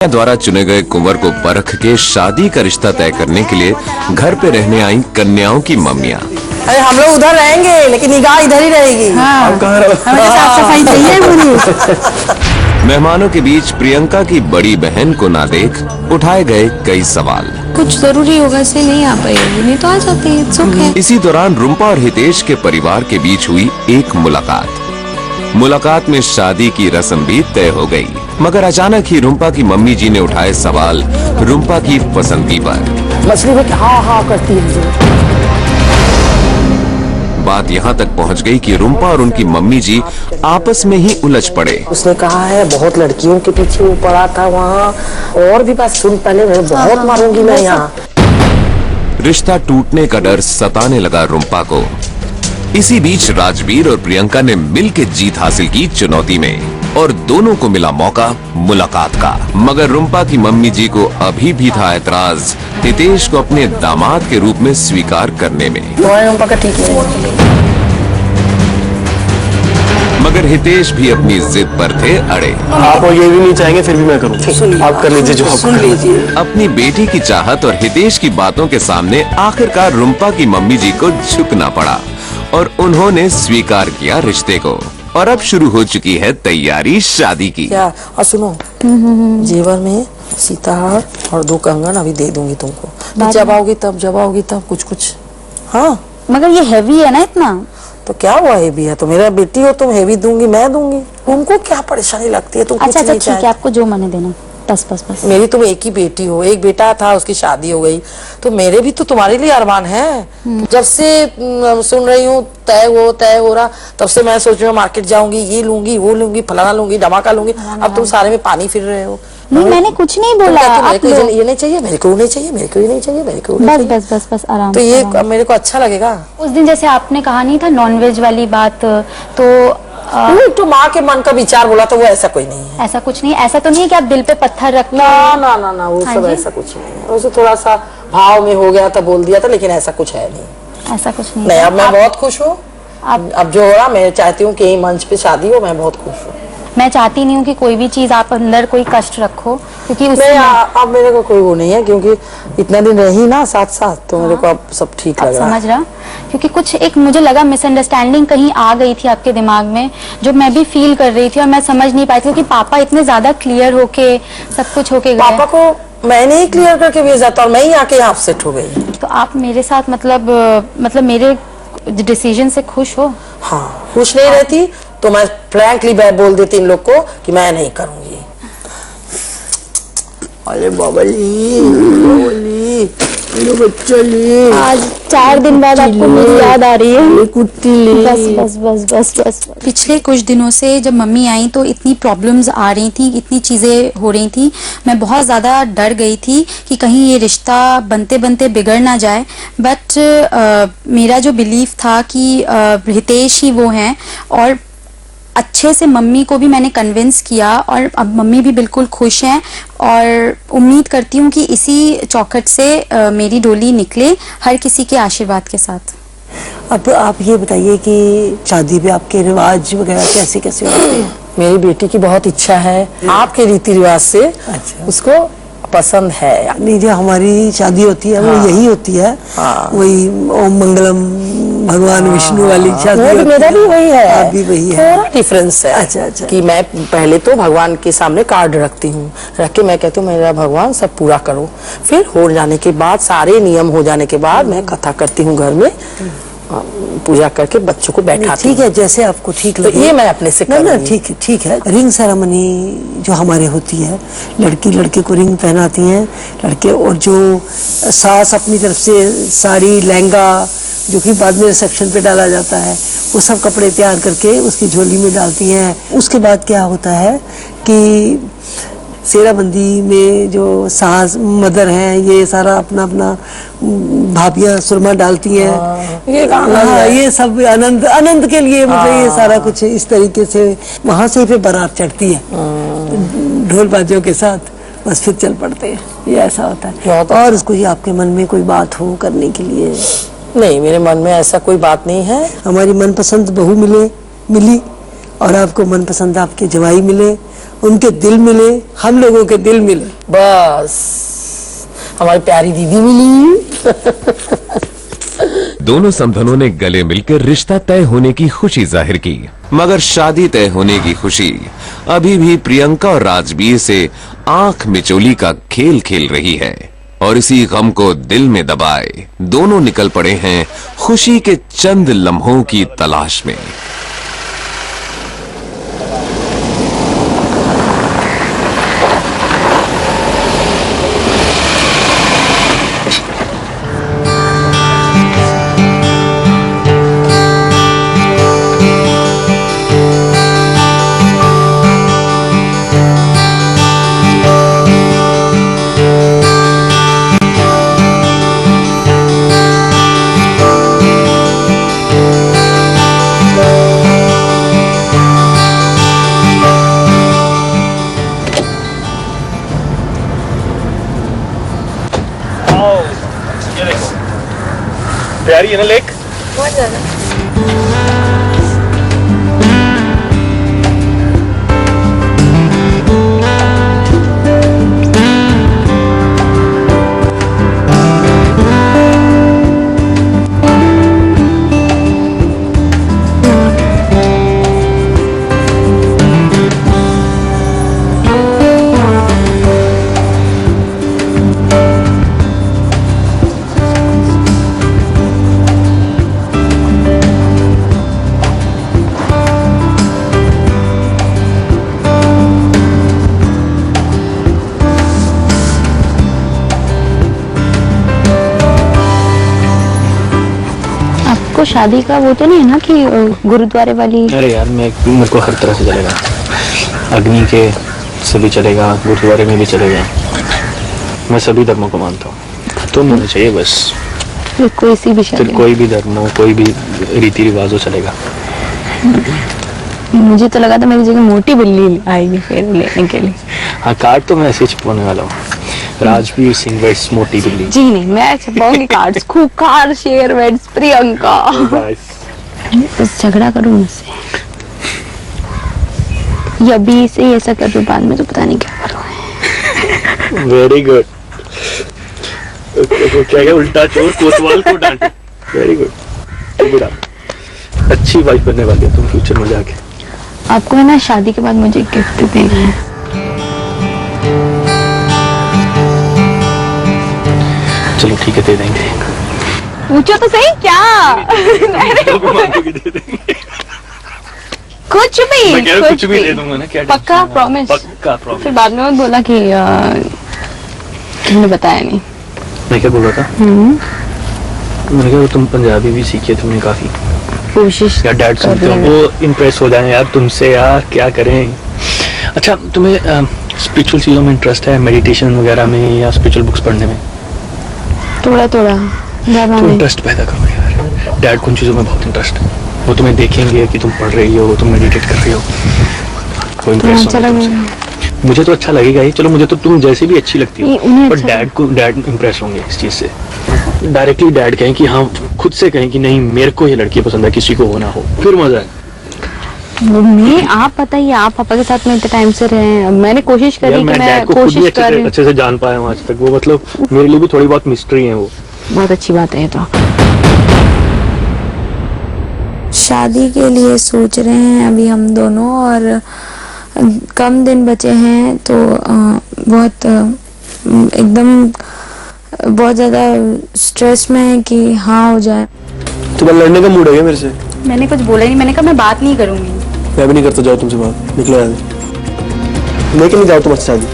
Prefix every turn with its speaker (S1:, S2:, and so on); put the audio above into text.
S1: द्वारा चुने गए कुंवर को परख के शादी का रिश्ता तय करने के लिए घर पे रहने आई कन्याओं की मम्मियाँ।
S2: अरे हम लोग उधर रहेंगे लेकिन निगाह इधर ही रहेगी।
S3: हाँ, हमें साफ सफाई चाहिए पूरी।
S1: मेहमानों के बीच प्रियंका की बड़ी बहन को ना देख उठाए गए कई सवाल।
S3: कुछ जरूरी होगा इसलिए नहीं आ पाई, नहीं तो आ जाती है।
S1: इसी दौरान रुम्पा और हितेश के परिवार के बीच हुई एक मुलाकात में शादी की रस्म भी तय हो गई, मगर अचानक ही रुम्पा की मम्मी जी ने उठाए सवाल रुम्पा की पसंदगी पर।
S2: मछली भी हाँ करती है।
S1: बात यहाँ तक पहुँच गई कि रुम्पा और उनकी मम्मी जी आपस में ही उलझ पड़े।
S2: उसने कहा है बहुत लड़कियों के पीछे वो पड़ा था वहाँ, और भी बात सुन पहले मैं बहुत मारूंगी मैं यहाँ।
S1: रिश्ता टूटने का डर सताने लगा रुम्पा को। इसी बीच राजवीर और प्रियंका ने मिलकर जीत हासिल की चुनौती में और दोनों को मिला मौका मुलाकात का। मगर रुम्पा की मम्मी जी को अभी भी था ऐतराज हितेश को अपने दामाद के रूप में स्वीकार करने में।
S2: रुम्पा का ठीक है।
S1: मगर हितेश भी अपनी जिद पर थे अड़े।
S4: आप और ये भी नहीं चाहेंगे फिर भी मैं करूँ। आप कर लीजिए जो आप
S2: सुन लीजिए।
S1: अपनी बेटी की चाहत और हितेश की बातों के सामने आखिरकार रुम्पा की मम्मी जी को झुकना पड़ा और उन्होंने स्वीकार किया रिश्ते को। और अब शुरू हो चुकी है तैयारी शादी की।
S2: क्या? और सुनो, जेवर में सीताहार और 2 कंगन अभी दे दूंगी तुमको। जब आओगी तब कुछ। हाँ,
S3: मगर ये हैवी है ना इतना।
S2: तो क्या हुआ हेवी है? तो मेरा बेटी हो तुम, हेवी दूंगी मैं दूंगी। तुमको क्या परेशानी लगती है? तुम
S3: अच्छा ठीक है, आपको जो मने देना। बस।
S2: मेरी तुम एक ही बेटी हो, एक बेटा था उसकी शादी हो गई, तो मेरे भी तो तुम्हारे लिए अरमान है। जब से सुन रही हूँ तय हो रहा, तब से मैं सोच रही हूँ मार्केट जाऊंगी, ये लूंगी वो लूंगी, फलाना लूंगी, धमाका लूंगी। अब तुम सारे में पानी फिर रहे हो।
S3: नहीं, मैंने कुछ नहीं बोला।
S2: ये नहीं चाहिए मेरे को, नहीं चाहिए मेरे को, ये नहीं चाहिए मेरे को।
S3: बस आराम।
S2: तो ये मेरे को अच्छा लगेगा।
S3: उस दिन जैसे आपने कहा नहीं था नॉनवेज वाली बात, तो
S2: माँ के मन का विचार बोला तो वो ऐसा कोई नहीं है।
S3: ऐसा कुछ नहीं, ऐसा तो नहीं है कि आप दिल पे पत्थर रखते
S2: ना वो सब ऐसा कुछ नहीं है। उसे थोड़ा सा भाव में हो गया था, बोल दिया था, लेकिन ऐसा कुछ है नहीं।
S3: ऐसा कुछ नहीं।
S2: अब मैं बहुत खुश हूँ। अब जो हो रहा, मैं चाहती हूँ कि मंच पे शादी हो, मैं बहुत खुश हूँ।
S3: मैं चाहती नहीं हूँ कि कोई भी चीज आप अंदर कोई कष्ट रखो, क्योंकि
S2: अब मेरे को कोई वो नहीं है, क्योंकि इतना दिन रही ना साथ, तो मेरे को अब सब ठीक लग रहा है।
S3: समझ रहा, क्योंकि कुछ एक मुझे लगा मिसअंडरस्टैंडिंग कहीं आ गई थी आपके दिमाग में, जो मैं भी फील कर रही थी और मैं समझ नहीं पाई थी कि पापा इतने ज्यादा क्लियर होके सब कुछ होके गए।
S2: पापा को मैंने ही क्लियर करके भेजा था और मैं ही आके यहाँ अपसेट हो गई।
S3: तो आप मेरे साथ मतलब मेरे डिसीजन से खुश हो?
S2: हाँ, खुश नहीं रहती तो मैं फ्रैंकली बोल देती इन लोग को कि मैं नहीं करूंगी। अरे बाबली
S3: आज 4 दिन बाद आपको मुझे याद आ रही है। बस। पिछले कुछ दिनों से जब मम्मी आई तो इतनी प्रॉब्लम्स आ रही थी, इतनी चीजें हो रही थी, मैं बहुत ज्यादा डर गई थी कि कहीं ये रिश्ता बनते बनते बिगड़ ना जाए। बट मेरा जो बिलीफ था कि हितेश ही वो हैं, और अच्छे से मम्मी को भी मैंने कन्विंस किया और अब मम्मी भी बिल्कुल खुश हैं और उम्मीद करती हूँ कि इसी चौखट से मेरी डोली निकले हर किसी के आशीर्वाद के साथ।
S5: अब आप ये बताइए कि शादी पे आपके रिवाज वगैरह कैसे होते हैं?
S2: मेरी बेटी की बहुत इच्छा है आपके रीति रिवाज से। अच्छा। उसको पसंद है।
S5: नहीं, जो हमारी शादी होती है वो यही होती है। वही ओम मंगलम भगवान विष्णु वाली शादी।
S2: मेरा भी वही है।
S5: अभी वही है।
S2: थोड़ा डिफरेंस है।
S5: अच्छा।
S2: कि मैं पहले तो भगवान के सामने कार्ड रखती हूँ, रख के मैं कहती हूँ मेरा भगवान सब पूरा करो। फिर हो जाने के बाद, सारे नियम हो जाने के बाद मैं कथा करती हूँ घर में, पूजा करके बच्चों को बैठाती हूँ।
S5: ठीक है, जैसे आपको ठीक लगे।
S2: तो ये मैं अपने से करूँगी।
S5: ठीक है। रिंग सेरेमनी जो हमारे होती है, लड़की लड़के को रिंग पहनाती हैं लड़के, और जो सास अपनी तरफ से साड़ी लहंगा जो कि बाद में रिसेप्शन पे डाला जाता है, वो सब कपड़े तैयार करके उसकी झोली में डालती हैं। उसके बाद क्या होता है कि सेराबंदी में जो सास मदर हैं, ये सारा अपना भाभियां सुरमा डालती हैं। ये सब आनंद के लिए, मतलब ये सारा कुछ इस तरीके से वहां से फिर बारात चढ़ती है ढोल बाजों के साथ, बस फिर चल पड़ते हैं। ये ऐसा होता है। और उसको ये आपके मन में कोई बात हो करने के लिए?
S2: नहीं, मेरे मन में ऐसा कोई बात नहीं है।
S5: हमारी मनपसंद बहू मिली और आपको मनपसंद आपके जवाई मिले, उनके दिल मिले, हम लोगों के दिल मिले।
S2: बस हमारी प्यारी दीदी मिली।
S1: दोनों समधनों ने गले मिलकर रिश्ता तय होने की खुशी जाहिर की, मगर शादी तय होने की खुशी अभी भी प्रियंका और राजवीर से आंख मिचोली का खेल खेल रही है। और इसी गम को दिल में दबाए दोनों निकल पड़े हैं खुशी के चंद लम्हों की तलाश में।
S4: प्यारी है ना लेक?
S2: बहुत ज्यादा।
S6: आपको शादी का वो तो नहीं है ना कि गुरुद्वारे वाली?
S4: अरे यार मेरे को हर तरह से चलेगा, अग्नि के से भी चलेगा, गुरुद्वारे में भी चलेगा, मैं सभी धर्मों को मानता हूँ। तो मुझे चाहिए बस
S6: फिर कोई सी भी शादी,
S4: फिर कोई भी धर्म हो, कोई भी रीति रिवाज हो, चलेगा।
S6: मुझे तो लगा था मेरी जगह मोटी बिल्ली आएगी फिर लेने के लिए।
S4: हाँ, कार्ड तो मैं ऐसे ही छुपाने वाला हूँ, राजवीर सिंह वेड्स मोटी बिल्ली।
S6: जी नहीं, मैं छपाऊंगी कार्ड्स, खूंखार शेर वेड्स प्रियंका। बस झगड़ा करूँ मुझसे, या अभी से ही ऐसा कर रही, बाद में तो पता नहीं क्या करूँ।
S4: Very good. क्या क्या उल्टा चोर कोतवाल को डांटे। वेरी गुड, अच्छी वाइफ बनने वाली है तुम फ्यूचर में जाके।
S6: आपको है ना शादी के बाद मुझे गिफ्ट देना है।
S4: चलो ठीक है, दे देंगे।
S6: पूछो तो सही क्या? कुछ भी
S4: दे दूंगा ना, क्या
S6: पक्का प्रॉमिस?
S4: पक्का प्रॉमिस।
S6: फिर बाद में मत बोला कि तुमने बताया नहीं।
S4: मैं क्या बोल रहा था, मैंने कहा तुम पंजाबी भी सीखी है तुमने काफी,
S6: कोशिश
S4: यार डैड सुनते हो वो इम्प्रेस हो जाए यार तुमसे, यार क्या करें। अच्छा, तुम्हें स्पिरिचुअल चीजों में इंटरेस्ट है, मेडिटेशन वगैरह में या स्पिरिचुअल बुक्स पढ़ने में?
S6: थोड़ा थोड़ा ज्यादा नहीं।
S4: इंटरेस्ट पैदा करो यार, डैड को उन चीजों में बहुत इंटरेस्ट है, वो तुम्हें देखेंगे कि तुम पढ़ रही हो, तुम मेडिटेट कर रही हो, वो इंप्रेस होंगे। मुझे तो अच्छा लगेगा ही, चलो मुझे तो तुम जैसे भी अच्छी लगती हो, पर डैड इंप्रेस होंगे इस चीज से। डायरेक्टली डैड कहें कि हाँ, खुद से कहें कि नहीं मेरे को ये लड़की पसंद है, किसी को वो ना हो, फिर मजा है।
S6: मम्मी आप पता ही, आप पापा के साथ में इतने टाइम से रहे हैं, मैंने कोशिश करी कि मैं कोशिश कर रही हूँ,
S4: अच्छे से जान पाया हूँ आज तक, वो मतलब मेरे लिए भी थोड़ी बहुत मिस्ट्री है वो।
S6: बहुत अच्छी बात है ये तो।
S3: शादी के लिए सोच रहे हैं अभी हम दोनों, और कम दिन बचे हैं, तो बहुत एकदम बहुत ज़्यादा स्ट्रेस में है कि हाँ हो जाए।
S4: तुम्हें लड़ने का मूड है क्या मेरे से?
S3: मैंने कुछ बोला ही नहीं, मैंने कहा मैं बात नहीं करूंगी।
S4: मैं भी नहीं करता, जाओ तुमसे बात, निकलो यार, लेके नहीं जाओ तुम अच्छी शादी।